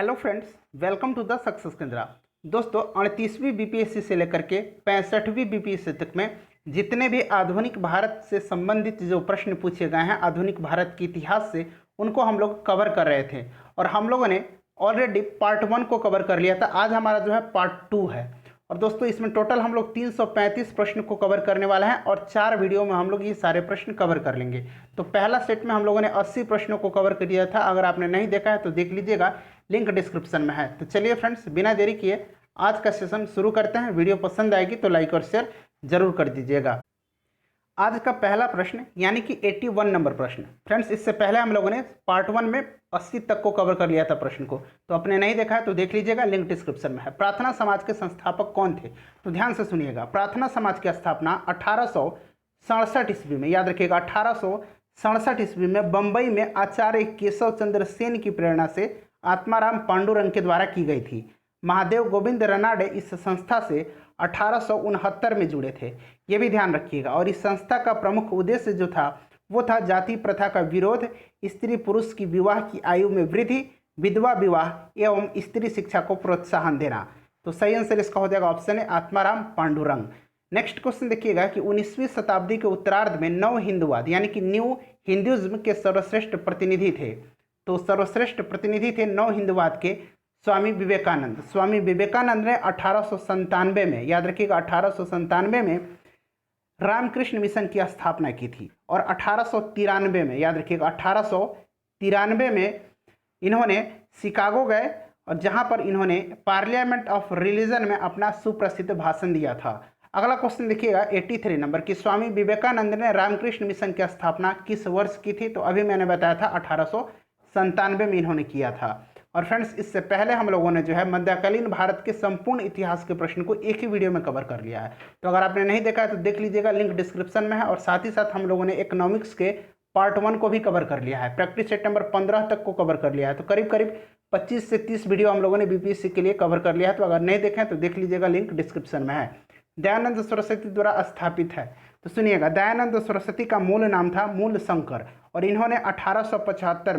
Hello friends, welcome to the success Kendra. दोस्तों, 38वीं BPSC से लेकर के 65वीं बीपीएससी तक में जितने भी आधुनिक भारत से संबंधित जो प्रश्न पूछे गए हैं आधुनिक भारत के इतिहास से, उनको हम लोग कवर कर रहे थे और हम लोगों ने ऑलरेडी पार्ट 1 को कवर कर लिया था। आज हमारा जो है पार्ट 2 है और दोस्तों इसमें टोटल हम लोग 335 प्रश्न को कवर करने वाले हैं और 4 वीडियो में हम लोग ये सारे प्रश्न कवर कर लेंगे। तो पहला सेट में हम लोगों ने 80 प्रश्नों को कवर कर दिया था। अगर आपने नहीं देखा है तो देख लीजिएगा, लिंक डिस्क्रिप्शन में है। तो चलिए फ्रेंड्स, बिना देरी किए आज का सेशन शुरू करते हैं। वीडियो पसंद आएगी तो लाइक और शेयर जरूर कर दीजिएगा। आज का पहला प्रश्न यानी कि 81 नंबर प्रश्न। फ्रेंड्स, इससे पहले हम लोगों ने पार्ट 1 में 80 तक को कवर कर लिया था प्रश्न को, तो आपने नहीं देखा है तो देख लीजिएगा, लिंक डिस्क्रिप्शन में है। प्रार्थना समाज के संस्थापक कौन थे? तो ध्यान से सुनिएगा। प्रार्थना समाज की स्थापना 1867 ईस्वी में, याद रखिएगा 1867 ईस्वी में बंबई में आचार्य केशव चंद्र सेन की प्रेरणा से आत्माराम पांडुरंग के द्वारा की गई थी। महादेव गोविंद रनाडे इस संस्था से 1869 में जुड़े थे, ये भी ध्यान रखिएगा। और इस संस्था का प्रमुख उद्देश्य जो था वो था जाति प्रथा का विरोध, स्त्री पुरुष की विवाह की आयु में वृद्धि, विधवा विवाह एवं स्त्री शिक्षा को प्रोत्साहन देना। तो सही आंसर इसका हो जाएगा ऑप्शन है आत्माराम पांडुरंग। नेक्स्ट क्वेश्चन देखिएगा कि 19वीं शताब्दी के उत्तरार्ध में नव हिंदुवाद यानी कि न्यू हिंदुइज्म के सर्वश्रेष्ठ प्रतिनिधि थे। तो सर्वश्रेष्ठ प्रतिनिधि थे नव हिंदुवाद के स्वामी विवेकानंद। स्वामी विवेकानंद ने 1897 में, याद रखिएगा 1897 में रामकृष्ण मिशन की स्थापना की थी और 1893 में, याद रखिएगा 1893 में इन्होंने शिकागो गए और जहां पर इन्होंने पार्लियामेंट ऑफ रिलीजन में अपना सुप्रसिद्ध भाषण दिया था। अगला क्वेश्चन देखिएगा 83 नंबर की स्वामी विवेकानंद ने रामकृष्ण मिशन की स्थापना किस वर्ष की थी? तो अभी मैंने बताया था 1897 में इन्होंने किया था। और फ्रेंड्स, इससे पहले हम लोगों ने जो है मध्यकालीन भारत के संपूर्ण इतिहास के प्रश्न को एक ही वीडियो में कवर कर लिया है। तो अगर आपने नहीं देखा है तो देख लीजिएगा, लिंक डिस्क्रिप्शन में है। और साथ ही साथ हम लोगों ने इकोनॉमिक्स के पार्ट 1 को भी कवर कर लिया है, प्रैक्टिस सेट नंबर 15 तक को कवर कर लिया है। तो करीब करीब 25 से 30 वीडियो हम लोगों ने बीपीएससी के लिए कवर कर लिया है। तो अगर नहीं देखें तो देख लीजिएगा, लिंक डिस्क्रिप्शन में है। दयानंद सरस्वती द्वारा स्थापित है, तो सुनिएगा, दयानंद सरस्वती का मूल नाम था मूल शंकर और इन्होंने 1875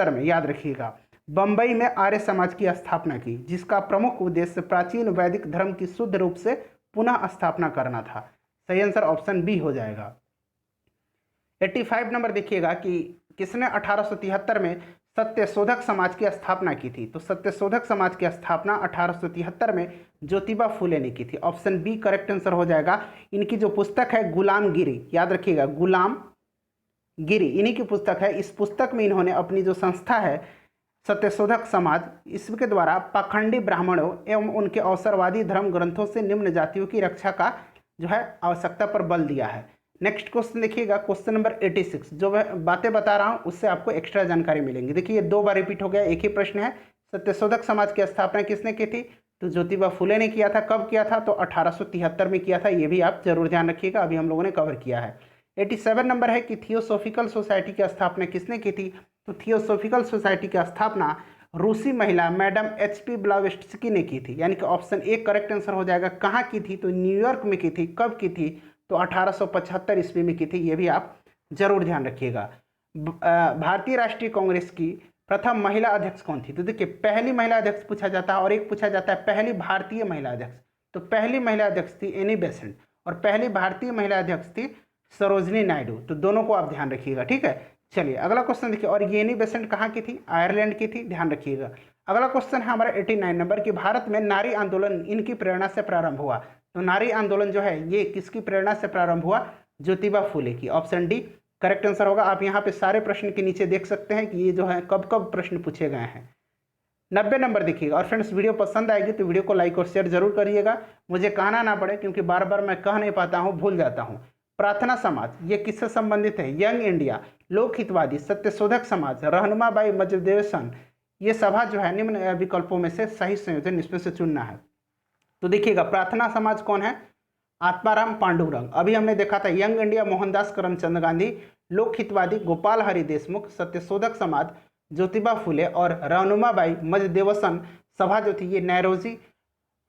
में, याद रखिएगा, बंबई में आर्य समाज की स्थापना की, जिसका प्रमुख उद्देश्य प्राचीन वैदिक धर्म की शुद्ध रूप से पुनः स्थापना करना था। सही आंसर ऑप्शन बी हो जाएगा। 85 नंबर देखिएगा कि किसने 1873 में सत्यशोधक समाज की स्थापना की थी? तो सत्यशोधक समाज की स्थापना 1873 में ज्योतिबा फुले ने की थी। ऑप्शन बी करेक्ट आंसर हो जाएगा। इनकी जो पुस्तक है गुलामगिरी, याद रखिएगा गुलामगिरी इन्हीं की पुस्तक है। इस पुस्तक में इन्होंने अपनी जो संस्था है सत्यशोधक समाज, इसके द्वारा पाखंडी ब्राह्मणों एवं उनके अवसरवादी धर्म ग्रंथों से निम्न जातियों की रक्षा का जो है आवश्यकता पर बल दिया है। नेक्स्ट क्वेश्चन देखिएगा, क्वेश्चन नंबर 86। जो मैं बातें बता रहा हूँ उससे आपको एक्स्ट्रा जानकारी मिलेंगी। देखिए, ये 2 बार रिपीट हो गया, एक ही प्रश्न है। सत्यशोधक समाज की स्थापना किसने की थी? तो ज्योतिबा फुले ने किया था। कब किया था? तो 1873 में किया था। ये भी आप जरूर ध्यान रखिएगा, अभी हम लोगों ने कवर किया है। 87 नंबर है कि थियोसॉफिकल सोसाइटी की स्थापना किसने की थी? तो थियोसॉफिकल सोसाइटी की स्थापना रूसी महिला मैडम HP ब्लावेट्स्की ने की थी, यानी कि ऑप्शन ए करेक्ट आंसर हो जाएगा। कहाँ की थी? तो न्यूयॉर्क में की थी। कब की थी? तो 1875 ईस्वी में की थी। ये भी आप जरूर ध्यान रखिएगा। भारतीय राष्ट्रीय कांग्रेस की प्रथम महिला अध्यक्ष कौन थी? तो देखिए, पहली महिला अध्यक्ष पूछा जाता है और एक पूछा जाता है पहली भारतीय महिला अध्यक्ष। तो पहली महिला अध्यक्ष थी एनी बेसेंट और पहली भारतीय महिला अध्यक्ष थी सरोजनी नायडू। तो दोनों को आप ध्यान रखिएगा, ठीक है। चलिए अगला क्वेश्चन देखिए, और ये एनी बेसेंट कहाँ की थी? आयरलैंड की थी, ध्यान रखिएगा। अगला क्वेश्चन है हमारा 89 नंबर की भारत में नारी आंदोलन इनकी प्रेरणा से प्रारंभ हुआ। तो नारी आंदोलन जो है ये किसकी प्रेरणा से प्रारंभ हुआ? ज्योतिबा फुले की। ऑप्शन डी करेक्ट आंसर होगा। आप यहाँ पे सारे प्रश्न के नीचे देख सकते हैं कि ये जो है कब कब प्रश्न पूछे गए हैं। 90 नंबर देखिएगा। और फ्रेंड्स, वीडियो पसंद आएगी तो वीडियो को लाइक और शेयर जरूर करिएगा, मुझे कहना ना पड़े क्योंकि बार बार मैं कह नहीं पाता हूँ, भूल जाता हूँ। प्रार्थना समाज ये किससे संबंधित है? यंग इंडिया, लोक हितवादी, सत्यशोधक समाज, रहनुमाबाई मजदेवसन। ये सभा जो है निम्न विकल्पों में से सही संयोजन इसमें से चुनना है। तो देखिएगा, प्रार्थना समाज कौन है? आत्माराम पांडुरंग। अभी हमने देखा था यंग इंडिया मोहनदास करमचंद गांधी, लोक हितवादी गोपाल हरि देशमुख, सत्यशोधक समाज ज्योतिबा फुले और रहनुमाबाई मजदेवसन सभा जो थी ये नौरोजी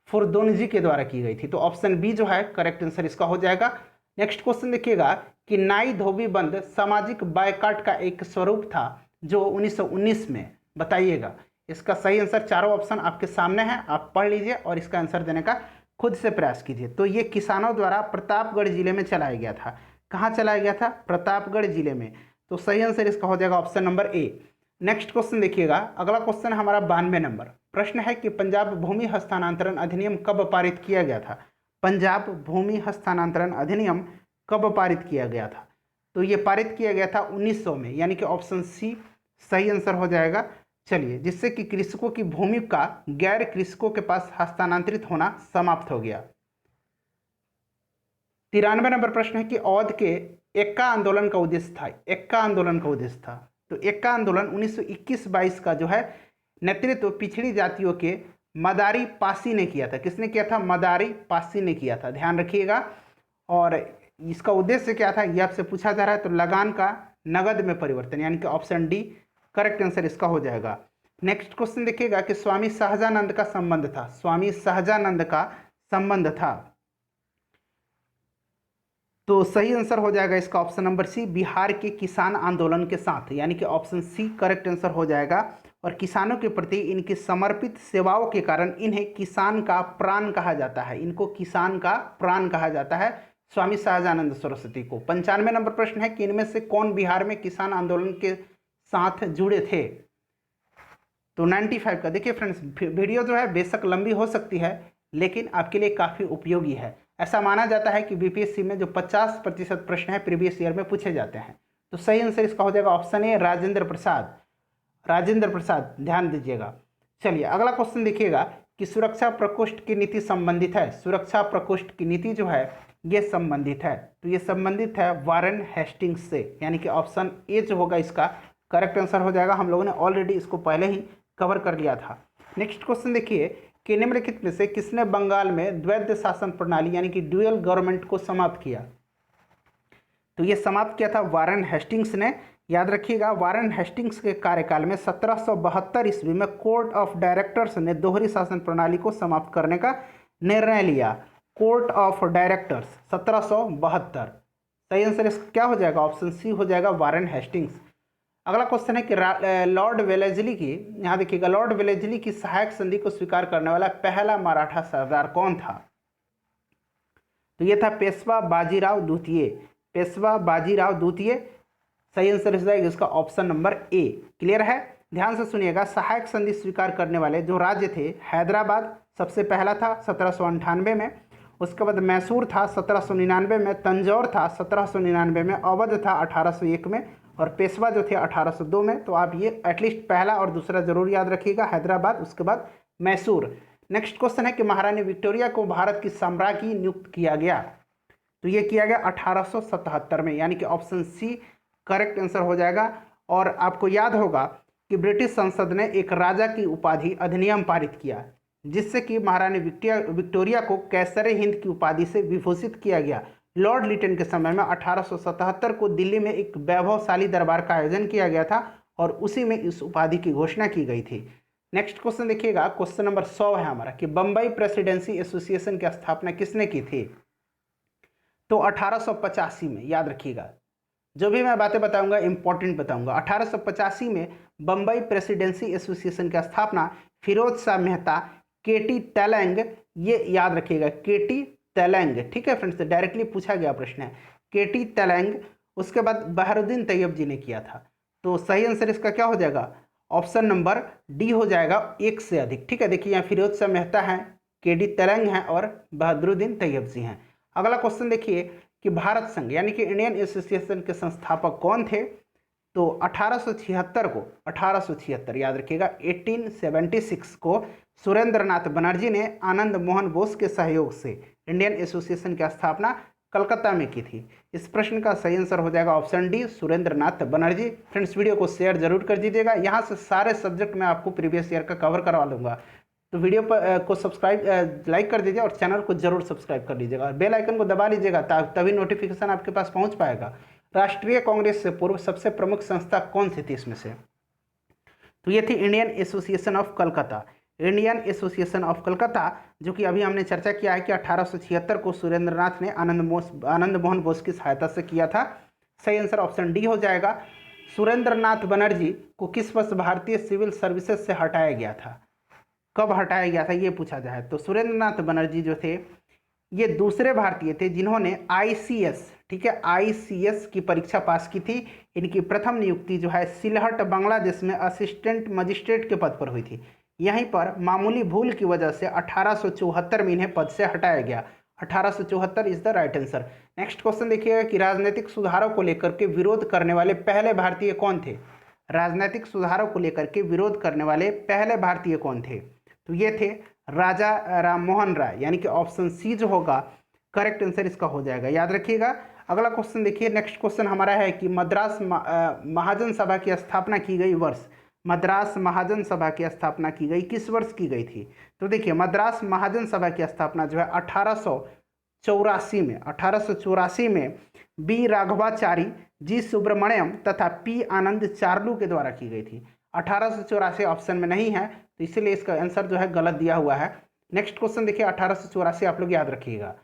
फुरदोनजी के द्वारा की गई थी। तो ऑप्शन बी जो है करेक्ट आंसर इसका हो जाएगा। नेक्स्ट क्वेश्चन देखिएगा कि नाई धोबी बंद सामाजिक बायकाट का एक स्वरूप था जो 1919 में बताइएगा। इसका सही आंसर चारों ऑप्शन आपके सामने है, आप पढ़ लीजिए और इसका आंसर देने का खुद से प्रयास कीजिए। तो ये किसानों द्वारा प्रतापगढ़ जिले में चलाया गया था। कहाँ चलाया गया था? प्रतापगढ़ जिले में। तो सही आंसर इसका हो जाएगा option number A. Next question देखिएगा, अगला क्वेश्चन हमारा 92 नंबर प्रश्न है कि पंजाब भूमि हस्तांतरण अधिनियम कब पारित किया गया था? पंजाब भूमि हस्तांतरण अधिनियम कब पारित किया गया था? तो ये पारित किया गया था 1900 में, यानी कि ऑप्शन सी सही आंसर हो जाएगा। चलिए, जिससे कि कृषकों की भूमि का गैर कृषकों के पास हस्तांतरित होना समाप्त हो गया। 93 नंबर प्रश्न है कि अवध के एक्का आंदोलन का उद्देश्य था। एक्का आंदोलन का उद्देश्य था, तो एक्का आंदोलन 1921-22 का जो है नेतृत्व पिछड़ी जातियों के मदारी पासी ने किया था। किसने किया था? मदारी पासी ने किया था, ध्यान रखिएगा। और इसका उद्देश्य क्या था, यह आपसे पूछा जा रहा है। तो लगान का नगद में परिवर्तन, यानी कि ऑप्शन डी करेक्ट आंसर इसका हो जाएगा। नेक्स्ट क्वेश्चन देखिएगा कि स्वामी सहजानंद का संबंध था। स्वामी सहजानंद का संबंध था, तो सही आंसर हो जाएगा इसका ऑप्शन नंबर सी बिहार के किसान आंदोलन के साथ, यानी कि ऑप्शन सी करेक्ट आंसर हो जाएगा। और किसानों के प्रति इनकी समर्पित सेवाओं के कारण इन्हें किसान का प्राण कहा जाता है। इनको किसान का प्राण कहा जाता है, स्वामी सहजानंद सरस्वती को। 95 नंबर प्रश्न है कि इनमें से कौन बिहार में किसान आंदोलन के साथ जुड़े थे? तो 95 का देखिए फ्रेंड्स, वीडियो जो है बेशक लंबी हो सकती है लेकिन आपके लिए काफ़ी उपयोगी है। ऐसा माना जाता है कि बीपीएससी में जो 50% प्रश्न है प्रीवियस ईयर में पूछे जाते हैं। तो सही आंसर इसका हो जाएगा ऑप्शन ए राजेंद्र प्रसाद। राजेंद्र प्रसाद, ध्यान दीजिएगा। चलिए, अगला क्वेश्चन देखिएगा कि सुरक्षा प्रकोष्ठ की नीति संबंधित है। सुरक्षा प्रकोष्ठ की नीति जो है ये संबंधित है, तो ये संबंधित है वारेन हेस्टिंग्स से, यानी कि ऑप्शन ए जो होगा इसका करेक्ट आंसर हो जाएगा। हम लोगों ने ऑलरेडी इसको पहले ही कवर कर लिया था। नेक्स्ट क्वेश्चन देखिए कि निम्नलिखित में से किसने बंगाल में द्वैध शासन प्रणाली यानी कि ड्यूअल गवर्नमेंट को समाप्त किया? तो ये समाप्त किया था वारेन हेस्टिंग्स ने। याद रखिएगा, वारेन हेस्टिंग्स के कार्यकाल में 1772 ईस्वी में कोर्ट ऑफ डायरेक्टर्स ने दोहरी शासन प्रणाली को समाप्त करने का निर्णय लिया। कोर्ट ऑफ डायरेक्टर्स 1772, सही आंसर इसका क्या हो जाएगा? ऑप्शन सी हो जाएगा वारेन हेस्टिंग्स। अगला क्वेश्चन है कि लॉर्ड वेलेस्ली की, यहाँ देखिएगा, लॉर्ड वेलेस्ली की सहायक संधि को स्वीकार करने वाला पहला मराठा सरदार कौन था? तो ये था पेशवा बाजीराव द्वितीय। पेशवा बाजीराव द्वितीय सही आंसर हो जाएगा इसका ऑप्शन नंबर ए। क्लियर है? ध्यान से सुनिएगा, सहायक संधि स्वीकार करने वाले जो राज्य थे, हैदराबाद सबसे पहला था 1798 में, उसके बाद मैसूर था 1799 में, तंजौर था 1799 में, अवध था 1801 में और पेशवा जो थे 1802 में। तो आप ये एटलीस्ट पहला और दूसरा जरूर याद रखिएगा, हैदराबाद, उसके बाद मैसूर। नेक्स्ट क्वेश्चन है कि महारानी विक्टोरिया को भारत की सम्राज्ञी नियुक्त किया गया। तो ये किया गया 1877 में, यानी कि ऑप्शन सी करेक्ट आंसर हो जाएगा। और आपको याद होगा कि ब्रिटिश संसद ने एक राजा की उपाधि अधिनियम पारित किया, जिससे कि महारानी विक्टोरिया को कैसरे हिंद की उपाधि से विभूषित किया गया। लॉर्ड लिटन के समय में 1877 को दिल्ली में एक वैभवशाली दरबार का आयोजन किया गया था और उसी में इस उपाधि की घोषणा की गई थी। नेक्स्ट क्वेश्चन देखिएगा, क्वेश्चन नंबर 100 है हमारा कि बम्बई प्रेसिडेंसी एसोसिएशन की स्थापना किसने की थी? तो 1885 में। याद रखिएगा, जो भी मैं बातें बताऊंगा इंपॉर्टेंट बताऊंगा। 1885 में बम्बई प्रेसिडेंसी एसोसिएशन की स्थापना फिरोज शाह मेहता, केटी तेलंग, ये याद रखिएगा, केटी तेलंग, ठीक है फ्रेंड्स, डायरेक्टली पूछा गया प्रश्न है, केटी तेलंग, उसके बाद बहरुद्दीन तैयब जी ने किया था। तो सही आंसर इसका क्या हो जाएगा? ऑप्शन नंबर डी हो जाएगा, एक से अधिक। ठीक है, देखिए यहाँ फिरोज शाह मेहता हैं, केटी तेलंग हैं और बहरुद्दीन तैयब जी हैं। अगला क्वेश्चन देखिए कि भारत संघ यानी कि इंडियन एसोसिएशन के संस्थापक कौन थे? तो 1876 याद रखिएगा, 1876 को सुरेंद्रनाथ बनर्जी ने आनंद मोहन बोस के सहयोग से इंडियन एसोसिएशन की स्थापना कलकत्ता में की थी। इस प्रश्न का सही आंसर हो जाएगा option D, Surendranath Banerjee. Friends, video को शेयर जरूर कर दीजिएगा, यहाँ से सारे सब्जेक्ट मैं आपको प्रीवियस ईयर का कवर करवा लूँगा। तो वीडियो को सब्सक्राइब लाइक कर दीजिए और चैनल को जरूर सब्सक्राइब कर लीजिएगा और बेल आइकन को दबा लीजिएगा, तभी नोटिफिकेशन आपके पास पहुँच पाएगा। राष्ट्रीय कांग्रेस से पूर्व सबसे प्रमुख संस्था कौन सी थी इसमें से? तो ये थी Indian association of Calcutta. Indian association of Calcutta, जो कि अभी हमने चर्चा किया है कि 1876 को सुरेंद्रनाथ ने आनंद मोहन बोस की सहायता से किया था। सही आंसर ऑप्शन डी हो जाएगा। सुरेंद्र नाथ बनर्जी को किस वर्ष भारतीय सिविल सर्विसेज से हटाया गया था? कब हटाया गया था ये पूछा जाए तो सुरेंद्र नाथ बनर्जी जो थे ये दूसरे भारतीय थे जिन्होंने आईसीएस, ठीक है, आईसीएस की परीक्षा पास की थी। इनकी प्रथम नियुक्ति जो है सिलहट बांग्लादेश में असिस्टेंट मजिस्ट्रेट के पद पर हुई थी। यहीं पर मामूली भूल की वजह से 1874 में इन्हें पद से हटाया गया। 1874 is the right answer. Next question देखिएगा कि राजनीतिक सुधारों को लेकर के विरोध करने वाले पहले भारतीय कौन थे? राजनीतिक सुधारों को लेकर के विरोध करने वाले पहले भारतीय कौन थे? तो ये थे राजा राम मोहन राय, यानी कि ऑप्शन सी जो होगा करेक्ट आंसर इसका हो जाएगा, याद रखिएगा। अगला क्वेश्चन देखिए, नेक्स्ट क्वेश्चन हमारा है कि मद्रास महाजन सभा की स्थापना की गई वर्ष। मद्रास महाजन सभा की स्थापना की गई किस वर्ष की गई थी? तो देखिए मद्रास महाजन सभा की स्थापना जो है 1884 में बी राघवाचारी, जी सुब्रमण्यम तथा पी आनंद चार्लू के द्वारा की गई थी। 1884 ऑप्शन में नहीं है तो इसीलिए इसका आंसर जो है गलत दिया हुआ है। नेक्स्ट क्वेश्चन देखिए 1884 आप लोग याद रखिएगा।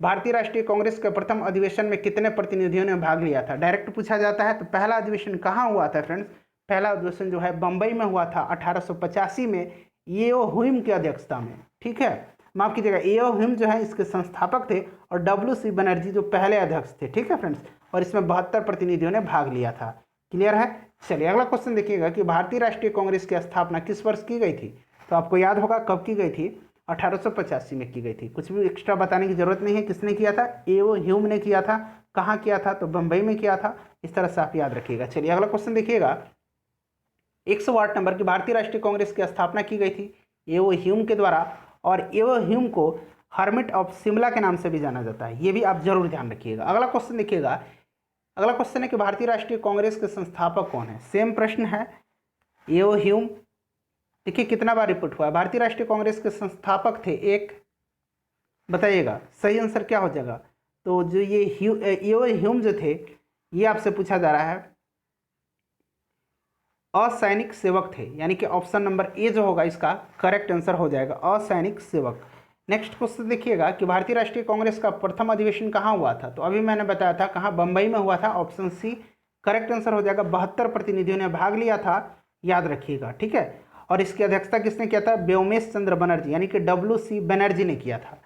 भारतीय राष्ट्रीय कांग्रेस के प्रथम अधिवेशन में कितने प्रतिनिधियों ने भाग लिया था? डायरेक्ट पूछा जाता है तो पहला अधिवेशन कहाँ हुआ था फ्रेंड्स? पहला अधिवेशन जो है बंबई में हुआ था 1885 में एओ ह्यूम की अध्यक्षता में, ठीक है, माफ कीजिएगा, एओ ह्यूम जो है इसके संस्थापक थे और डब्ल्यू.सी. बनर्जी जो पहले अध्यक्ष थे, ठीक है फ्रेंड्स, और इसमें 72 प्रतिनिधियों ने भाग लिया था। क्लियर है? चलिए अगला क्वेश्चन देखिएगा कि भारतीय राष्ट्रीय कांग्रेस की स्थापना किस वर्ष की गई थी? तो आपको याद होगा कब की गई थी? 1885 में की गई थी। कुछ भी एक्स्ट्रा बताने की जरूरत नहीं है। किसने किया था? एओ ह्यूम ने किया था। कहाँ किया था? तो बंबई में किया था। इस तरह से आप याद रखिएगा। चलिए अगला क्वेश्चन देखिएगा, 108 नंबर की भारतीय राष्ट्रीय कांग्रेस की स्थापना की गई थी एओ ह्यूम के द्वारा, और एओ ह्यूम को हर्मिट ऑफ शिमला के नाम से भी जाना जाता है। ये भी आप जरूर ध्यान रखिएगा। अगला क्वेश्चन देखिएगा, अगला क्वेश्चन है कि भारतीय राष्ट्रीय कांग्रेस के संस्थापक कौन है? सेम प्रश्न है, एओ ह्यूम। देखिए कितना बार रिपीट हुआ है। भारतीय राष्ट्रीय कांग्रेस के संस्थापक थे एक, बताइएगा सही आंसर क्या हो जाएगा? तो जो ये एओ ह्यूम जो थे ये आपसे पूछा जा रहा है असैनिक सेवक थे, यानी कि ऑप्शन नंबर ए जो होगा इसका करेक्ट आंसर हो जाएगा, असैनिक सेवक। नेक्स्ट क्वेश्चन देखिएगा कि भारतीय राष्ट्रीय कांग्रेस का प्रथम अधिवेशन कहाँ हुआ था? तो अभी मैंने बताया था कहाँ, बंबई में हुआ था। ऑप्शन सी करेक्ट आंसर हो जाएगा। 72 प्रतिनिधियों ने भाग लिया था, याद रखिएगा, ठीक है। और इसकी अध्यक्षता किसने किया था? व्योमेश चंद्र बनर्जी, यानी कि डब्ल्यू.सी. बनर्जी ने किया था।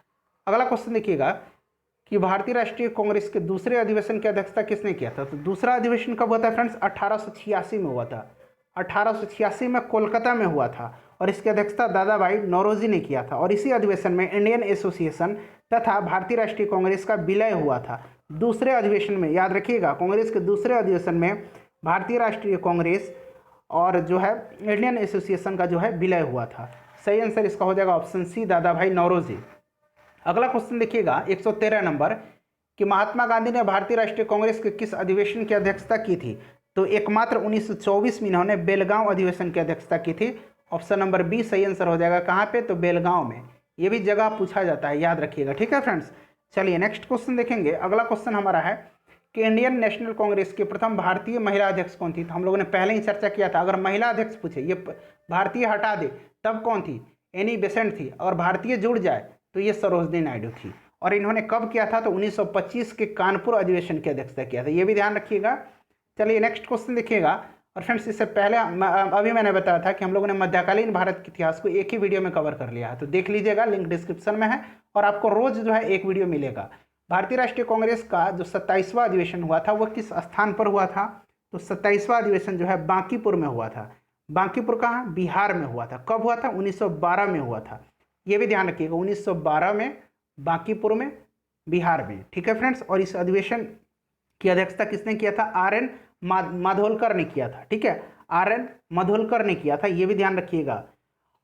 अगला क्वेश्चन देखिएगा कि भारतीय राष्ट्रीय कांग्रेस के दूसरे अधिवेशन की अध्यक्षता किसने किया था? तो दूसरा अधिवेशन कब हुआ था फ्रेंड्स? 1886 में हुआ था। 1886 में कोलकाता में हुआ था और इसकी अध्यक्षता दादा भाई नौरोजी ने किया था। और इसी अधिवेशन में इंडियन एसोसिएशन तथा भारतीय राष्ट्रीय कांग्रेस का विलय हुआ था। दूसरे अधिवेशन में, याद रखिएगा, कांग्रेस के दूसरे अधिवेशन में भारतीय राष्ट्रीय कांग्रेस और जो है इंडियन एसोसिएशन का जो है विलय हुआ था। सही आंसर इसका हो जाएगा ऑप्शन सी, दादा भाई नौरोजी। अगला क्वेश्चन देखिएगा 113 नंबर कि महात्मा गांधी ने भारतीय राष्ट्रीय कांग्रेस के किस अधिवेशन की अध्यक्षता की थी? तो एकमात्र 1924 में इन्होंने बेलगांव अधिवेशन की अध्यक्षता की थी। ऑप्शन नंबर बी सही आंसर हो जाएगा। कहाँ पे? तो बेलगांव में। ये भी जगह पूछा जाता है, याद रखिएगा, ठीक है फ्रेंड्स। चलिए नेक्स्ट क्वेश्चन देखेंगे। अगला क्वेश्चन हमारा है कि इंडियन नेशनल कांग्रेस की प्रथम भारतीय महिला अध्यक्ष कौन थी? तो हम लोगों ने पहले ही चर्चा किया था। अगर महिला अध्यक्ष पूछे, ये भारतीय हटा दे, तब कौन थी? एनी बेसेंट थी। और भारतीय जुड़ जाए तो ये सरोजनी नायडू थी। और इन्होंने कब किया था? तो 1925 के कानपुर अधिवेशन की अध्यक्षता किया था। ये भी ध्यान रखिएगा। चलिए नेक्स्ट क्वेश्चन देखिएगा। और फ्रेंड्स इससे पहले अभी मैंने बताया था कि हम लोगों ने मध्यकालीन भारत के इतिहास को एक ही वीडियो में कवर कर लिया है, तो देख लीजिएगा, लिंक डिस्क्रिप्शन में है। और आपको रोज जो है एक वीडियो मिलेगा। भारतीय राष्ट्रीय कांग्रेस का जो 27वां अधिवेशन हुआ था वो किस स्थान पर हुआ था? तो 27वां अधिवेशन जो है बांकीपुर में हुआ था। बांकीपुर कहाँ? बिहार में हुआ था। कब हुआ था? 1912 में हुआ था। ये भी ध्यान रखिएगा, 1912 में बांकीपुर में, बिहार में, ठीक है फ्रेंड्स। और इस अधिवेशन की अध्यक्षता किसने किया था? आर.एन. माधोलकर ने किया था, ठीक है, आर.एन. माधोलकर ने किया था। ये भी ध्यान रखिएगा।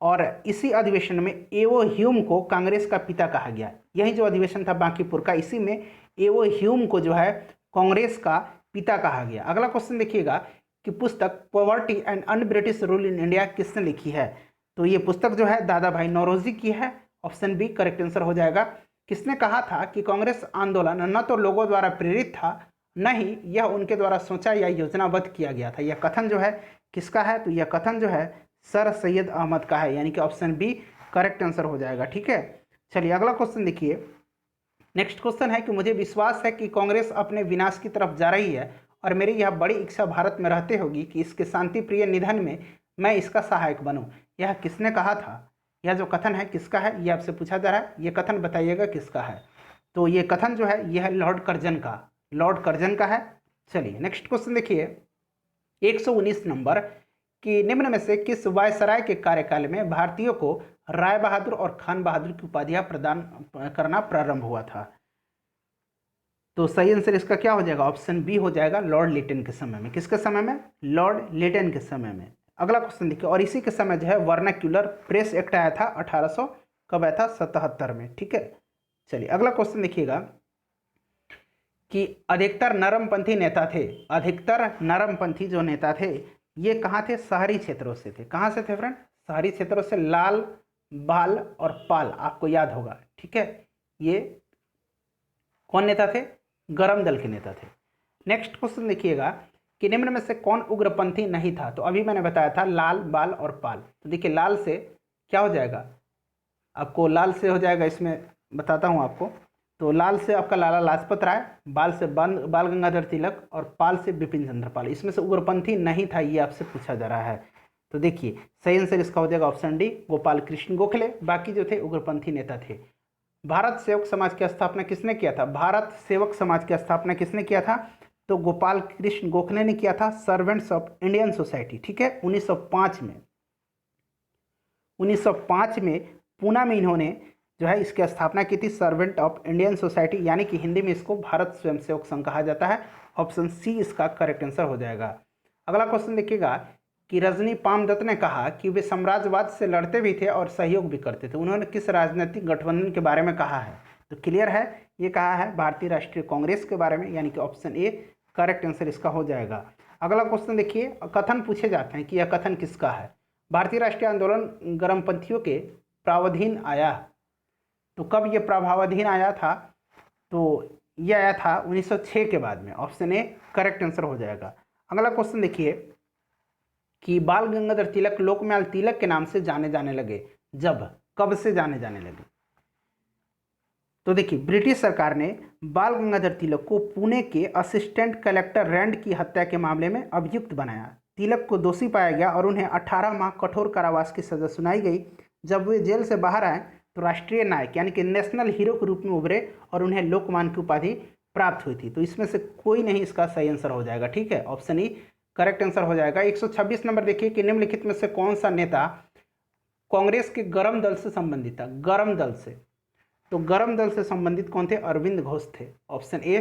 और इसी अधिवेशन में एओ ह्यूम को कांग्रेस का पिता कहा गया। यही जो अधिवेशन था बांकीपुर का, इसी में एओ ह्यूम को जो है कांग्रेस का पिता कहा गया। अगला क्वेश्चन देखिएगा कि पुस्तक poverty and un British rule in India किसने लिखी है? तो ये पुस्तक जो है दादा भाई नौरोजी की है। ऑप्शन बी करेक्ट आंसर हो जाएगा। किसने कहा था कि कांग्रेस आंदोलन न तो लोगों द्वारा प्रेरित था, न ही यह उनके द्वारा सोचा या योजनाबद्ध किया गया था? यह कथन जो है किसका है? तो यह कथन जो है सर सैयद अहमद का है, यानी कि ऑप्शन बी करेक्ट आंसर हो जाएगा, ठीक है। चलिए अगला क्वेश्चन देखिए। नेक्स्ट क्वेश्चन है कि मुझे विश्वास है कि कांग्रेस अपने विनाश की तरफ जा रही है और मेरी यह बड़ी इच्छा भारत में रहते होगी कि इसके शांति प्रिय निधन में मैं इसका सहायक बनूं। यह किसने कहा था? यह जो कथन है किसका है, ये आपसे पूछा जा रहा है। ये कथन बताइएगा किसका है। तो ये कथन जो है यह है लॉर्ड कर्जन का, लॉर्ड कर्जन का है। चलिए नेक्स्ट क्वेश्चन देखिए 119 नंबर कि निम्न में से किस वायसराय के कार्यकाल में भारतीयों को राय बहादुर और खान बहादुर की उपाधियां प्रदान करना प्रारंभ हुआ था? तो सही आंसर इसका क्या हो जाएगा? ऑप्शन बी हो जाएगा, लॉर्ड लिटन के समय में। किसके समय में? लॉर्ड लिटन के समय में। अगला क्वेश्चन देखिए, और इसी के समय जो है वर्नाक्यूलर प्रेस एक्ट आया था 1800 कब आया था? 77 में। ठीक है, चलिए अगला क्वेश्चन देखिएगा कि अधिकतर नरमपंथी नेता थे, अधिकतर नरमपंथी जो नेता थे ये कहाँ थे? शहरी क्षेत्रों से थे। कहाँ से थे फ्रेंड? शहरी क्षेत्रों से। लाल, बाल और पाल आपको याद होगा। ठीक है, ये कौन नेता थे? गरम दल के नेता थे। नेक्स्ट क्वेश्चन देखिएगा कि निम्न में से कौन उग्रपंथी नहीं था? तो अभी मैंने बताया था लाल, बाल और पाल। तो देखिए लाल से क्या हो जाएगा आपको? लाल से हो जाएगा, इसमें बताता हूँ आपको। तो लाल से आपका लाला लाजपत राय, बाल से बाल गंगाधर तिलक और पाल से बिपिन चंद्र पाल। इसमें से उग्रपंथी नहीं था, ये आपसे पूछा जा रहा है। तो देखिए सही आंसर इसका हो जाएगा ऑप्शन डी, गोपाल कृष्ण गोखले। बाकी जो थे उग्रपंथी नेता थे। भारत सेवक समाज की स्थापना किसने किया था? भारत सेवक समाज की स्थापना किसने किया था? तो गोपाल कृष्ण गोखले ने किया था, सर्वेंट्स ऑफ इंडियन सोसाइटी। ठीक है, 1905 में। 1905 में पूना में इन्होंने जो है इसकी स्थापना की थी, सर्वेंट ऑफ इंडियन सोसाइटी, यानी कि हिंदी में इसको भारत स्वयंसेवक संघ कहा जाता है। ऑप्शन सी इसका करेक्ट आंसर हो जाएगा। अगला क्वेश्चन देखिएगा कि रजनी पामदत्त ने कहा कि वे साम्राज्यवाद से लड़ते भी थे और सहयोग भी करते थे। उन्होंने किस राजनीतिक गठबंधन के बारे में कहा है? तो क्लियर है, ये कहा है भारतीय राष्ट्रीय कांग्रेस के बारे में, यानी कि ऑप्शन ए करेक्ट आंसर इसका हो जाएगा। अगला क्वेश्चन देखिए, कथन पूछे जाते हैं कि यह कथन किसका है? भारतीय राष्ट्रीय आंदोलन गर्मपंथियों के प्रावधान आया। तो कब ये प्रभावाधीन आया था? तो ये आया था 1906 के बाद में। ऑप्शन ए करेक्ट आंसर हो जाएगा। अगला क्वेश्चन देखिए कि बाल गंगाधर तिलक लोकमान्य तिलक के नाम से जाने जाने लगे जब, कब से जाने जाने लगे? तो देखिए ब्रिटिश सरकार ने बाल गंगाधर तिलक को पुणे के असिस्टेंट कलेक्टर रैंड की हत्या के मामले में अभियुक्त बनाया। तिलक को दोषी पाया गया और उन्हें 18 माह कठोर कारावास की सजा सुनाई गई। जब वे जेल से बाहर आए तो राष्ट्रीय नायक यानी कि नेशनल हीरो के रूप में उभरे और उन्हें लोकमान्य की उपाधि प्राप्त हुई थी। तो इसमें से कोई नहीं इसका सही आंसर हो जाएगा। ठीक है, ऑप्शन ई करेक्ट आंसर हो जाएगा। 126 नंबर देखिए कि निम्नलिखित में से कौन सा नेता कांग्रेस के गरम दल से संबंधित था? गरम दल से। तो गरम दल से संबंधित कौन थे? अरविंद घोष थे। ऑप्शन ए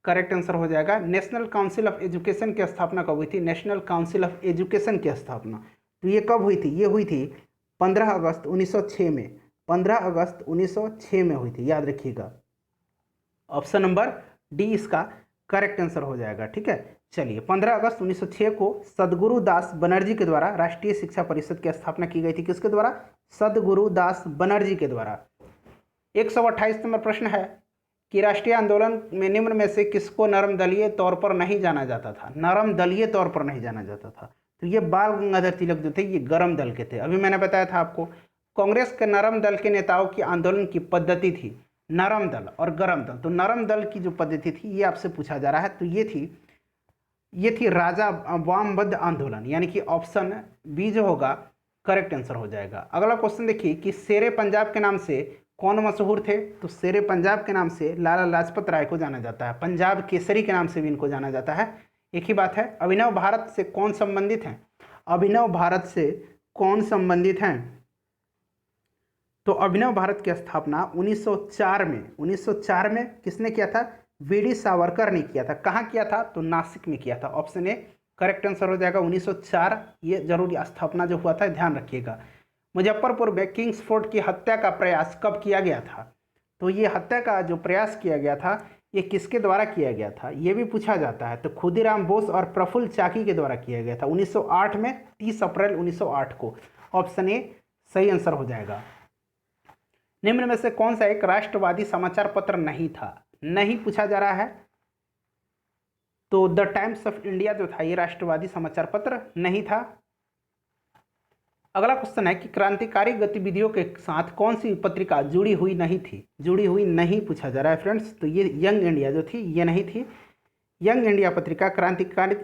करेक्ट आंसर हो जाएगा। नेशनल काउंसिल ऑफ एजुकेशन की स्थापना कब हुई थी? नेशनल काउंसिल ऑफ एजुकेशन की स्थापना तो ये कब हुई थी? ये हुई थी 15 अगस्त 1906 में। 15 अगस्त 1906 में हुई थी, याद रखिएगा। ऑप्शन नंबर डी इसका करेक्ट आंसर हो जाएगा। ठीक है, चलिए 15 अगस्त 1906 को सदगुरु दास बनर्जी के द्वारा राष्ट्रीय शिक्षा परिषद की स्थापना की गई थी। किसके द्वारा? सदगुरु दास बनर्जी के द्वारा। 128 नंबर प्रश्न है कि राष्ट्रीय आंदोलन में निम्न में से किसको नरम दलीय तौर पर नहीं जाना जाता था? नरम दलीय तौर पर नहीं जाना जाता था। तो ये बाल गंगाधर तिलक जो थे ये गरम दल के थे। अभी मैंने बताया था आपको कांग्रेस के नरम दल के नेताओं की आंदोलन की पद्धति थी नरम दल और गरम दल। तो नरम दल की जो पद्धति थी ये आपसे पूछा जा रहा है। तो ये थी राजा वामबद्ध आंदोलन, यानी कि ऑप्शन बी जो होगा करेक्ट आंसर हो जाएगा। अगला क्वेश्चन देखिए कि शेरे पंजाब के नाम से कौन मशहूर थे? तो शेरे पंजाब के नाम से लाला लाजपत राय को जाना जाता है। पंजाब केसरी के नाम से भी इनको जाना जाता है। एक ही बात है। अभिनव भारत से कौन संबंधित हैं? अभिनव भारत से कौन संबंधित हैं? तो अभिनव भारत की स्थापना 1904 में किसने किया था? वीडी सावरकर ने किया था। कहाँ किया था? तो नासिक में किया था। ऑप्शन ए करेक्ट आंसर हो जाएगा 1904। ये जरूरी स्थापना जो हुआ था ध्यान रखिएगा। मुजफ्फरपुर में किंग्सफोर्ड की हत्या का प्रयास कब किया गया था? तो ये हत्या का जो प्रयास किया गया था ये किसके द्वारा किया गया था? ये भी पूछा जाता है। तो खुदीराम बोस और प्रफुल्ल चाकी के द्वारा किया गया था 1908 में, 30 अप्रैल 1908 को। ऑप्शन ए सही आंसर हो जाएगा। निम्न में से कौन सा एक राष्ट्रवादी समाचार पत्र नहीं था? नहीं पूछा जा रहा है। तो द टाइम्स ऑफ इंडिया जो था ये राष्ट्रवादी समाचार पत्र नहीं था। अगला क्वेश्चन है कि क्रांतिकारी गतिविधियों के साथ कौन सी पत्रिका जुड़ी हुई नहीं थी? जुड़ी हुई नहीं पूछा जा रहा है फ्रेंड्स। तो ये यंग इंडिया जो थी ये नहीं थी। यंग इंडिया पत्रिका क्रांतिकारी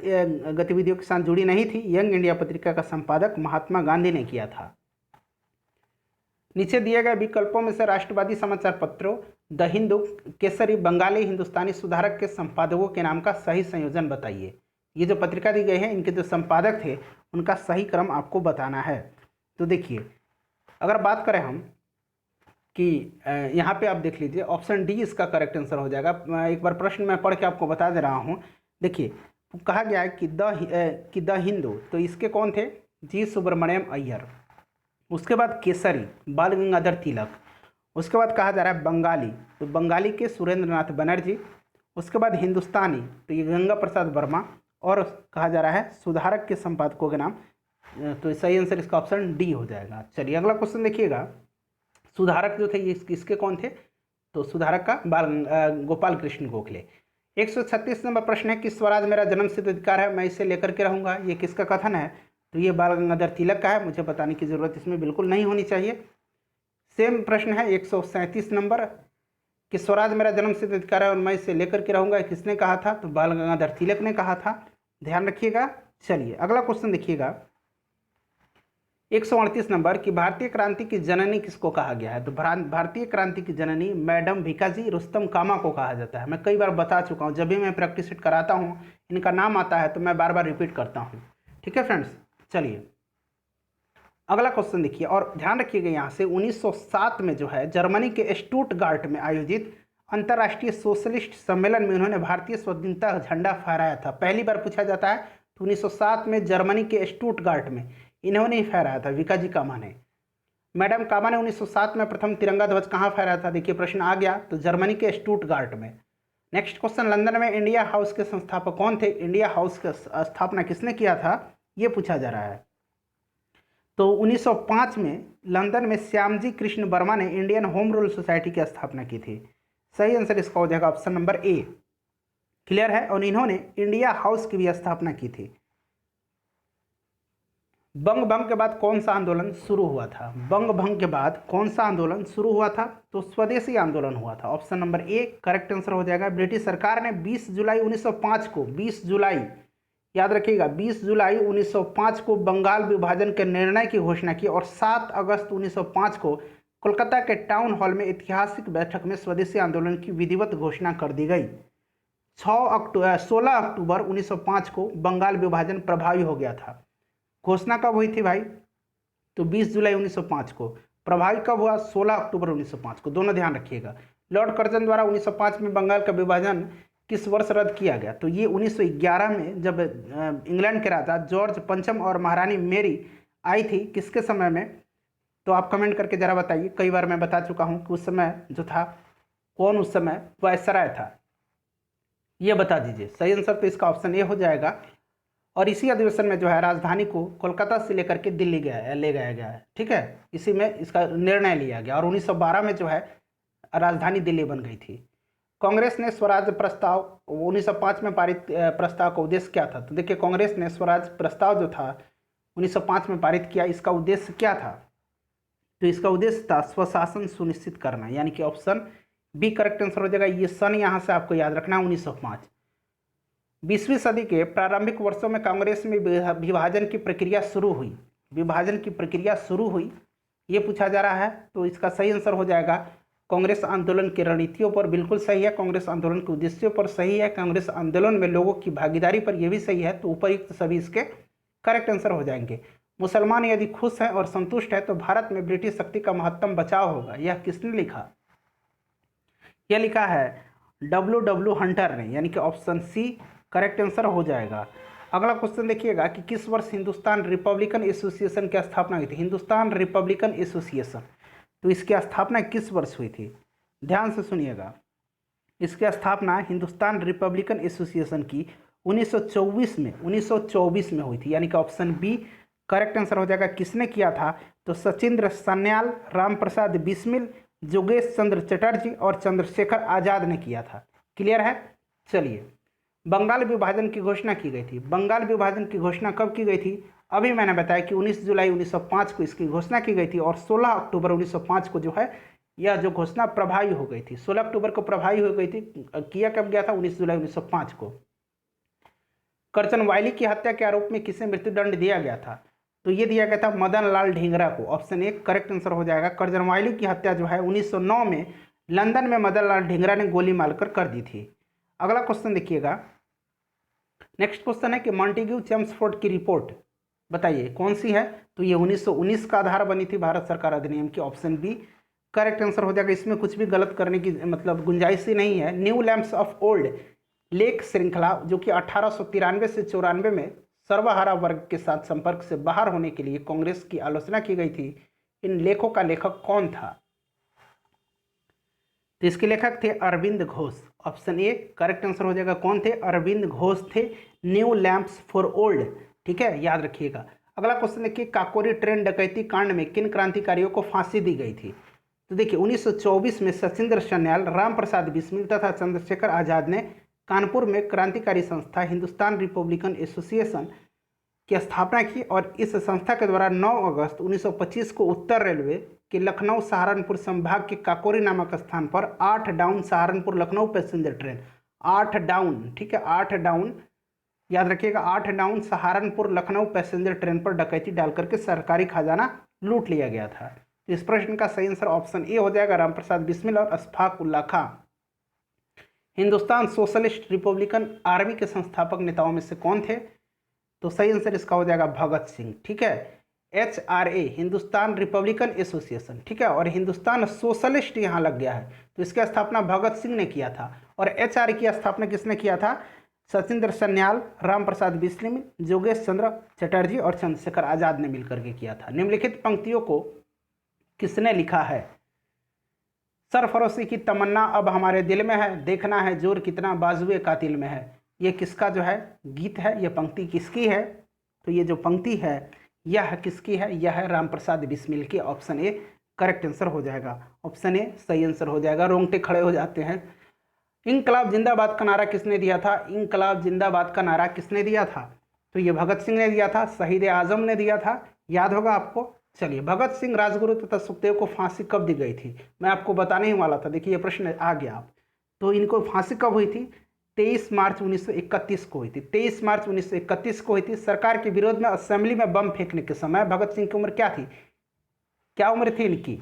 गतिविधियों के साथ जुड़ी नहीं थी। यंग इंडिया पत्रिका का संपादक महात्मा गांधी ने किया था। नीचे दिए गए विकल्पों में से राष्ट्रवादी समाचार पत्रों द हिंदू, केसरी, बंगाली हिंदुस्तानी सुधारक के संपादकों के नाम का सही संयोजन बताइए। ये जो पत्रिका दी गई है, इनके जो संपादक थे उनका सही क्रम आपको बताना है। तो देखिए, अगर बात करें हम कि यहाँ पे आप देख लीजिए, ऑप्शन डी इसका करेक्ट आंसर हो जाएगा। एक बार प्रश्न मैं पढ़ के आपको बता दे रहा हूँ। देखिए, कहा गया है कि द हिंदू, तो इसके कौन थे? जी सुब्रमण्यम अय्यर। उसके बाद केसरी, बाल गंगाधर तिलक। उसके बाद कहा जा रहा है बंगाली, तो बंगाली के सुरेंद्र नाथ बनर्जी। उसके बाद हिंदुस्तानी, तो ये गंगा प्रसाद वर्मा। और कहा जा रहा है सुधारक के संपादकों के नाम, तो सही आंसर इसका ऑप्शन डी हो जाएगा। चलिए अगला क्वेश्चन देखिएगा। सुधारक जो थे ये किसके कौन थे? तो सुधारक का गोपाल कृष्ण गोखले। 136 नंबर प्रश्न है कि स्वराज मेरा जन्मसिद्ध अधिकार है, मैं इसे लेकर के रहूँगा। ये किसका कथन है? तो ये बाल गंगाधर तिलक का है। मुझे बताने की जरूरत इसमें बिल्कुल नहीं होनी चाहिए। सेम प्रश्न है 137 नंबर कि स्वराज मेरा जन्मसिद्ध अधिकार है और मैं इसे लेकर के रहूँगा, किसने कहा था? तो बाल गंगाधर तिलक ने कहा था। ध्यान रखिएगा। चलिए अगला क्वेश्चन देखिएगा, 138 नंबर कि भारतीय क्रांति की जननी किसको कहा गया है? तो भारतीय क्रांति की जननी मैडम भीकाजी रुस्तम कामा को कहा जाता है। मैं कई बार बता चुका हूँ, जब भी मैं प्रैक्टिस सेट कराता हूँ इनका नाम आता है तो मैं बार बार रिपीट करता हूँ। ठीक है फ्रेंड्स, चलिए अगला क्वेश्चन देखिए और ध्यान रखिएगा। यहाँ से 1907 में जो है जर्मनी के स्टुटगार्ट में आयोजित अंतर्राष्ट्रीय सोशलिस्ट सम्मेलन में उन्होंने भारतीय स्वाधीनता झंडा फहराया था। पहली बार पूछा जाता है तो 1907 में जर्मनी के स्टुटगार्ट में इन्होंने ही फहराया था, विकाजी कामा ने। मैडम कामा ने 1907 में प्रथम तिरंगा ध्वज कहाँ फहराया था? देखिए प्रश्न आ गया, तो जर्मनी के स्टुटगार्ट में। नेक्स्ट क्वेश्चन, लंदन में इंडिया हाउस के संस्थापक कौन थे? इंडिया हाउस की स्थापना किसने किया था, ये पूछा जा रहा है। तो 1905 में लंदन में श्यामजी कृष्ण वर्मा ने इंडियन होम रूल सोसाइटी की स्थापना की थी। सही आंसर इसका हो जाएगा ऑप्शन नंबर ए। क्लियर है। और इन्होंने इंडिया हाउस की भी स्थापना की थी। बंग भंग के बाद कौन सा आंदोलन शुरू हुआ था? बंग भंग के बाद कौन सा आंदोलन शुरू हुआ था? तो स्वदेशी आंदोलन हुआ था। Option number A correct answer हो जाएगा। ब्रिटिश सरकार ने 20 जुलाई 1905 को, 20 जुलाई याद रखिएगा, 20 जुलाई 1905 को बंगाल विभाजन के निर्णय की घोषणा की और 7 अगस्त 1905 को कोलकाता के टाउन हॉल में ऐतिहासिक बैठक में स्वदेशी आंदोलन की विधिवत घोषणा कर दी गई। 16 अक्टूबर 1905 को बंगाल विभाजन प्रभावी हो गया था। घोषणा कब हुई थी भाई? तो 20 जुलाई 1905 को। प्रभावी कब हुआ? 16 अक्टूबर 1905 को। दोनों ध्यान रखिएगा। लॉर्ड कर्जन द्वारा 1905 में बंगाल का विभाजन किस वर्ष रद्द किया गया? तो ये 1911 में, जब इंग्लैंड के राजा जॉर्ज पंचम और महारानी मेरी आई थी। किसके समय में? तो आप कमेंट करके ज़रा बताइए। कई बार मैं बता चुका हूँ कि उस समय जो था, कौन उस समय वायसराय था, ये बता दीजिए। सही आंसर तो इसका ऑप्शन ए हो जाएगा। और इसी अधिवेशन में जो है राजधानी को कोलकाता से लेकर के दिल्ली ले गया गया है। ठीक है, इसी में इसका निर्णय लिया गया और 1912 में जो है राजधानी दिल्ली बन गई थी। कांग्रेस ने स्वराज प्रस्ताव 1905 में पारित प्रस्ताव का उद्देश्य क्या था? तो देखिए, कांग्रेस ने स्वराज प्रस्ताव जो था 1905 में पारित किया। इसका उद्देश्य क्या था? तो इसका उद्देश्य था स्वशासन सुनिश्चित करना, यानी कि ऑप्शन बी करेक्ट आंसर हो जाएगा। ये सन यहाँ से आपको याद रखना है, 1905। 20वीं सदी के प्रारंभिक वर्षों में कांग्रेस में विभाजन की प्रक्रिया शुरू हुई। विभाजन की प्रक्रिया शुरू हुई, ये पूछा जा रहा है। तो इसका सही आंसर हो जाएगा कांग्रेस आंदोलन की रणनीतियों पर बिल्कुल सही है, कांग्रेस आंदोलन के उद्देश्यों पर सही है, कांग्रेस आंदोलन में लोगों की भागीदारी पर यह भी सही है। तो उपयुक्त सभी इसके करेक्ट आंसर हो जाएंगे। मुसलमान यदि खुश हैं और संतुष्ट है तो भारत में ब्रिटिश शक्ति का महत्तम बचाव होगा। यह किसने लिखा? यह लिखा है W हंटर ने, यानी कि ऑप्शन सी करेक्ट आंसर हो जाएगा। अगला क्वेश्चन देखिएगा कि किस वर्ष हिंदुस्तान रिपब्लिकन एसोसिएशन की स्थापना हुई थी? हिंदुस्तान रिपब्लिकन एसोसिएशन, तो इसकी स्थापना किस वर्ष हुई थी? ध्यान से सुनिएगा। इसकी स्थापना हिंदुस्तान रिपब्लिकन एसोसिएशन की 1924 में हुई थी, यानी कि ऑप्शन बी करेक्ट आंसर हो जाएगा। किसने किया था? तो सचिंद्र सन्याल, राम प्रसाद बिस्मिल, जोगेश चंद्र चटर्जी और चंद्रशेखर आजाद ने किया था। क्लियर है। चलिए, बंगाल विभाजन की घोषणा की गई थी। बंगाल विभाजन की घोषणा कब की गई थी? अभी मैंने बताया कि 19 जुलाई 1905 को इसकी घोषणा की गई थी और 16 अक्टूबर 1905 को जो है यह जो घोषणा प्रभावी हो गई थी। 16 अक्टूबर को प्रभावी हो गई थी। किया कब गया था? 19 जुलाई 1905 को। करचन वायली की हत्या के आरोप में किसे मृत्युदंड दिया गया था? तो ये दिया गया था मदन लाल ढींगरा को। ऑप्शन ए करेक्ट आंसर हो जाएगा। करचन वायली की हत्या जो है 1909 में लंदन में मदन लाल ढींगरा ने गोली मारकर कर दी थी। अगला क्वेश्चन देखिएगा। नेक्स्ट क्वेश्चन है कि मॉन्टेग्यू चेम्सफोर्ड की रिपोर्ट बताइए कौन सी है? तो ये 1919 का आधार बनी थी भारत सरकार अधिनियम की। ऑप्शन बी करेक्ट आंसर हो जाएगा। इसमें कुछ भी गलत करने की मतलब गुंजाइश ही नहीं है। New lamps of old lake श्रृंखला जो कि 1893 से 94 में सर्वहारा वर्ग के साथ संपर्क से बाहर होने के लिए कांग्रेस की आलोचना की गई थी, इन लेखों का लेखक कौन था? तो इसके लेखक थे Arvind Ghosh. Option A correct answer हो जाएगा। कौन थे? अरविंद घोष थे। न्यू लैम्प्स फॉर ओल्ड, ठीक है, याद रखिएगा। अगला क्वेश्चन देखिए, काकोरी ट्रेन डकैती कांड में किन क्रांतिकारियों को फांसी दी गई थी? तो देखिए 1924 में सचिंद्र सन्याल, राम प्रसाद बिस्मिल तथा चंद्रशेखर आजाद ने कानपुर में क्रांतिकारी संस्था हिंदुस्तान रिपब्लिकन एसोसिएशन की स्थापना की और इस संस्था के द्वारा 9 अगस्त 1925 को उत्तर रेलवे के लखनऊ सहारनपुर संभाग के काकोरी नामक स्थान पर 8 down Saharanpur Lucknow passenger train, 8 down, ठीक है, 8 डाउन याद रखिएगा, 8 down Saharanpur Lucknow passenger train पर डकैती डाल करके सरकारी खजाना लूट लिया गया था। तो इस प्रश्न का सही आंसर ऑप्शन ए हो जाएगा, रामप्रसाद बिस्मिल और अशफाक उल्ला खां। हिंदुस्तान सोशलिस्ट रिपब्लिकन आर्मी के संस्थापक नेताओं में से कौन थे? तो सही आंसर इसका हो जाएगा भगत सिंह, ठीक है। HRA हिंदुस्तान रिपब्लिकन एसोसिएशन, ठीक है, और हिंदुस्तान सोशलिस्ट यहाँ लग गया है, तो इसकी स्थापना भगत सिंह ने किया था। और HRA की स्थापना किसने किया था? सचिंद्र सन्याल, राम प्रसाद बिस्मिल, जोगेश चंद्र चटर्जी और चंद्रशेखर आजाद ने मिलकर के किया था। निम्नलिखित पंक्तियों को किसने लिखा है? सरफरोशी की तमन्ना अब हमारे दिल में है, देखना है जोर कितना बाजुए कातिल में है। ये किसका जो है गीत है? ये पंक्ति किसकी है? तो ये जो पंक्ति है यह किसकी है? यह है रामप्रसाद बिस्मिल की। ऑप्शन ए करेक्ट आंसर हो जाएगा। ऑप्शन ए सही आंसर हो जाएगा। रोंगटे खड़े हो जाते हैं। इंकलाब जिंदाबाद का नारा किसने दिया था? इंकलाब जिंदाबाद का नारा किसने दिया था? तो ये भगत सिंह ने दिया था, शहीद आजम ने दिया था, याद होगा आपको। चलिए, भगत सिंह, राजगुरु तथा सुखदेव को फांसी कब दी गई थी? मैं आपको बताने ही वाला था। देखिए ये प्रश्न आ गया आप, तो इनको फांसी कब हुई थी? 23 मार्च 1931 को हुई थी। 23 मार्च 1931 को हुई थी। सरकार के विरोध में असेंबली में बम फेंकने के समय भगत सिंह की उम्र क्या थी? क्या उम्र थी इनकी?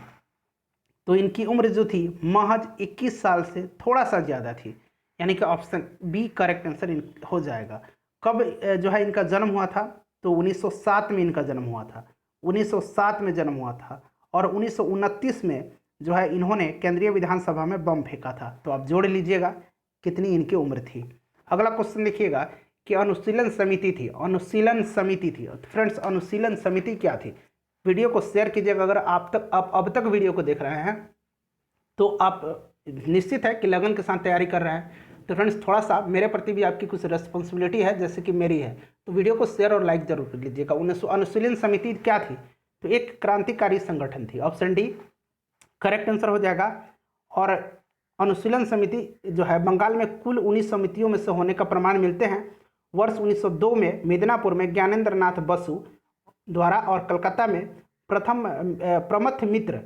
तो इनकी उम्र जो थी महज 21 साल से थोड़ा सा ज़्यादा थी, यानी कि ऑप्शन बी करेक्ट आंसर हो जाएगा। कब जो है इनका जन्म हुआ था? तो 1907 में इनका जन्म हुआ था। 1907 में जन्म हुआ था और 1929 में जो है इन्होंने केंद्रीय विधानसभा में बम फेंका था। तो आप जोड़ लीजिएगा कितनी इनकी उम्र थी। अगला क्वेश्चन देखिएगा कि अनुशीलन समिति थी, अनुशीलन समिति थी। फ्रेंड्स, अनुशीलन समिति क्या थी? वीडियो को शेयर कीजिएगा। अगर आप अब तक वीडियो को देख रहे हैं तो आप निश्चित है कि लगन के साथ तैयारी कर रहे हैं। तो फ्रेंड्स, थोड़ा सा मेरे प्रति भी आपकी कुछ रिस्पॉन्सिबिलिटी है जैसे कि मेरी है, तो वीडियो को शेयर और लाइक जरूर कर लीजिएगा। अनुशीलन समिति क्या थी? तो एक क्रांतिकारी संगठन थी। ऑप्शन डी करेक्ट आंसर हो जाएगा। और अनुशीलन समिति जो है बंगाल में कुल 19 समितियों में से होने का प्रमाण मिलते हैं। वर्ष 1902 में मिदनापुर में ज्ञानेंद्र नाथ बसु द्वारा और कलकत्ता में प्रमथ मित्र,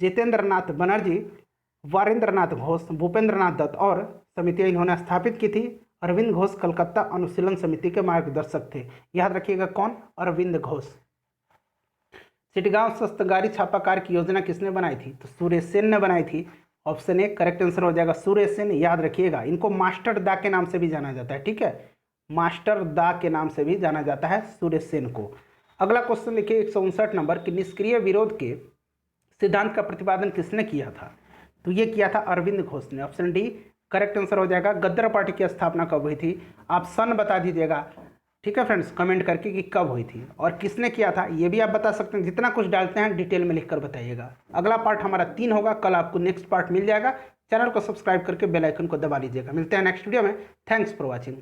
जितेंद्र नाथ बनर्जी, वारेंद्र नाथ घोष, भूपेंद्र नाथ दत्त और समितियां इन्होंने स्थापित की थी। अरविंद घोष कलकत्ता अनुशीलन समिति के मार्गदर्शक थे। याद रखिएगा कौन? अरविंद घोष। चिटगांव शस्त्रगारी छापाकार की योजना किसने बनाई थी? तो सुरेश सेन ने बनाई थी। ऑप्शन ए करेक्ट आंसर हो जाएगा, सुरेश सेन। याद रखिएगा, इनको मास्टर दा के नाम से भी जाना जाता है, ठीक है, मास्टर दा के नाम से भी जाना जाता है सुरेश सेन को। अगला क्वेश्चन देखिए 159 नंबर कि निष्क्रिय विरोध के सिद्धांत का प्रतिपादन किसने किया था? तो ये किया था अरविंद घोष ने। ऑप्शन डी करेक्ट आंसर हो जाएगा। गद्दार पार्टी की स्थापना कब हुई थी? आप सन बता दीजिएगा, ठीक है फ्रेंड्स, कमेंट करके कि कब हुई थी और किसने किया था, ये भी आप बता सकते हैं। जितना कुछ डालते हैं डिटेल में लिखकर बताइएगा। अगला पार्ट हमारा 3 होगा, कल आपको नेक्स्ट पार्ट मिल जाएगा। चैनल को सब्सक्राइब करके बेल आइकन को दबा लीजिएगा। मिलते हैं नेक्स्ट वीडियो में। Thanks for watching.